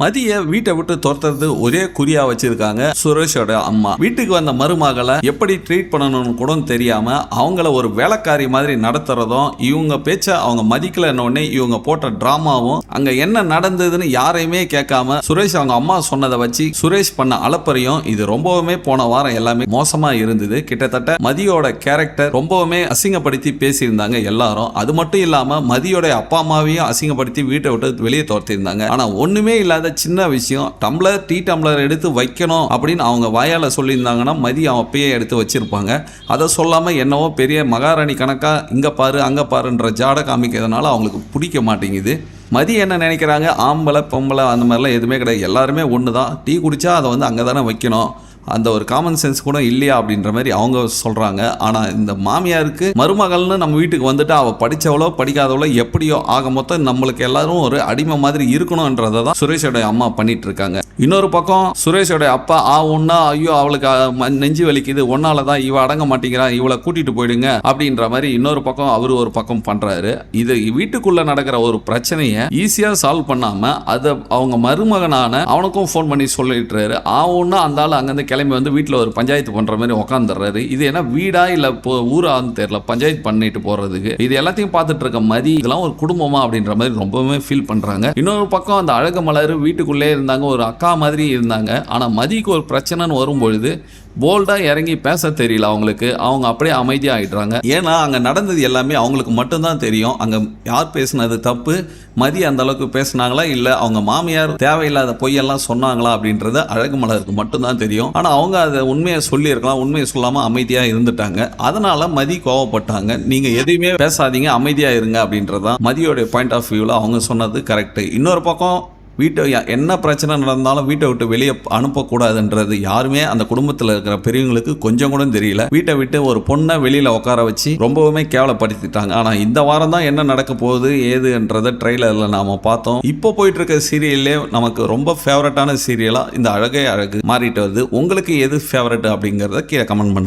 மதிய வீட்டை விட்டு துரத்துறது ஒரே குறியா வச்சிருக்காங்க சுரேஷோட அம்மா. வீட்டுக்கு வந்த மருமகளை எப்படி ட்ரீட் பண்ணணும்னு கூட தெரியாம அவங்கள ஒரு வேலைக்காரி மாதிரி நடத்துறதும், இவங்க பேச்ச அவங்க மதிக்கலன்னு இவங்க போட்ட டிராமாவும், அங்க என்ன நடந்ததுன்னு யாரையுமே கேட்காம சுரேஷ் அவங்க அம்மா சொன்னதை வச்சு சுரேஷ் பண்ண அலப்பறையும் இது ரொம்பவுமே போன வாரம் எல்லாமே மோசமா இருந்தது. கிட்டத்தட்ட மதியோட கேரக்டர் ரொம்பவுமே அசிங்கப்படுத்தி பேசியிருந்தாங்க எல்லாரும். அது மட்டும் இல்லாம மதியோட அப்பா அம்மாவையும் அசிங்கப்படுத்தி வீட்டை விட்டு வெளியே துரத்திருந்தாங்க. ஆனா ஒண்ணுமே இல்லாத சின்ன விஷயம், டம்ளர் டீ டம்ளர் எடுத்து வைக்கணும் அப்படின்னு அவங்க வாயால சொல்லியிருந்தாங்கன்னா மதி அப்பயே எடுத்து வச்சிருப்பாங்க. அதை சொல்லாம என்னவோ பெரிய மகாராணி கணக்கா இங்க பாரு அங்க பாருன்ற ஜாட காமிக்கிறதுனால அவங்களுக்கு பிடிக்க மாட்டேங்குது. மதி என்ன நினைக்கிறாங்க, ஆம்பளை பொம்பளை அந்த மாதிரிலாம் எதுவுமே கிடையாது, எல்லாருமே ஒன்று தான். டீ குடிச்சா அதை வந்து அங்கே தானே வைக்கணும், அந்த ஒரு காமன் சென்ஸ் கூட இல்லையா அப்படின்ற மாதிரி அவங்க சொல்கிறாங்க. ஆனால் இந்த மாமியாருக்கு மருமகள்னு நம்ம வீட்டுக்கு வந்துட்டு அவள் படித்தவளோ படிக்காதவளோ எப்படியோ ஆக மொத்தம் நம்மளுக்கு எல்லாரும் ஒரு அடிமை மாதிரி இருக்கணும்ன்றதை தான் சுரேஷோட அம்மா பண்ணிட்டு இருக்காங்க. இன்னொரு பக்கம் சுரேஷோட அப்பா ஒன்னா ஐயோ அவளுக்கு நெஞ்சு வலிக்குது, ஒன்னால தான் இவ அடங்க மாட்டேங்கிறா, இவளை கூட்டிட்டு போயிடுங்க அப்படின்ற மாதிரி இன்னொரு பக்கம் அவரு ஒரு பக்கம் பண்றாரு. இது வீட்டுக்குள்ள நடக்கிற ஒரு பிரச்சனையை ஈஸியா சால்வ் பண்ணாம அதை அவங்க மருமகனான அவனுக்கும் ஃபோன் பண்ணி சொல்லிட்டுறாரு. ஒன்னா அந்த ஆள் அங்கிருந்து கிளம்பி வந்து வீட்டில் ஒரு பஞ்சாயத்து பண்ற மாதிரி உட்காந்துடுறாரு. இது என்ன வீடா இல்ல ஊரான்னு தெரியல, பஞ்சாயத்து பண்ணிட்டு போறதுக்கு. இது எல்லாத்தையும் பார்த்துட்டு இருக்க மதி இதெல்லாம் ஒரு குடும்பமா அப்படின்ற மாதிரி ரொம்பவே ஃபீல் பண்றாங்க. இன்னொரு பக்கம் அந்த அழகு மலர் வீட்டுக்குள்ளே இருந்தாங்க, ஒரு அக்கா மாதிரி இருந்தாங்க. ஆனால் மதிக்கு ஒரு பிரச்சனைன்னு வரும்பொழுது போல்டாக இறங்கி பேச தெரியல அவங்களுக்கு. அவங்க அப்படியே அமைதியாக ஆகிடுறாங்க. ஏன்னா அங்கே நடந்தது எல்லாமே அவங்களுக்கு மட்டும்தான் தெரியும். அங்கே யார் பேசுனது தப்பு, மதி அந்த அளவுக்கு பேசினாங்களா இல்லை அவங்க மாமியார் தேவையில்லாத பொய்யெல்லாம் சொன்னாங்களா அப்படின்றது அழகு மலருக்கு மட்டும்தான் தெரியும். ஆனால் அவங்க அதை உண்மையை சொல்லியிருக்கலாம், உண்மையை சொல்லாமல் அமைதியாக இருந்துட்டாங்க. அதனால மதி கோவப்பட்டாங்க. நீங்கள் எதையுமே பேசாதீங்க, அமைதியாக இருங்க அப்படின்றதான் மதியோடைய பாயிண்ட் ஆஃப் வியூவில் அவங்க சொன்னது கரெக்டு. இன்னொரு பக்கம் வீட்டை என்ன பிரச்சனை நடந்தாலும் வீட்டை விட்டு வெளியே அனுப்பக்கூடாதுன்றது யாருமே அந்த குடும்பத்தில் இருக்கிற பெரியவங்களுக்கு கொஞ்சம் கூட தெரியல. வீட்டை விட்டு ஒரு பொண்ணை வெளியில் உட்கார வச்சு ரொம்பவுமே கேவலப்படுத்திட்டாங்க. ஆனால் இந்த வாரம் தான் என்ன நடக்க போகுது ஏதுன்றதை ட்ரெய்லரில் நாம் பார்த்தோம். இப்போ போயிட்டு இருக்க சீரியல்லே நமக்கு ரொம்ப ஃபேவரட்டான சீரியலாக இந்த அழகே அழகு மாறிட்டு வருது. உங்களுக்கு எது ஃபேவரட் அப்படிங்கிறத கீழே கமெண்ட் பண்ணுங்க.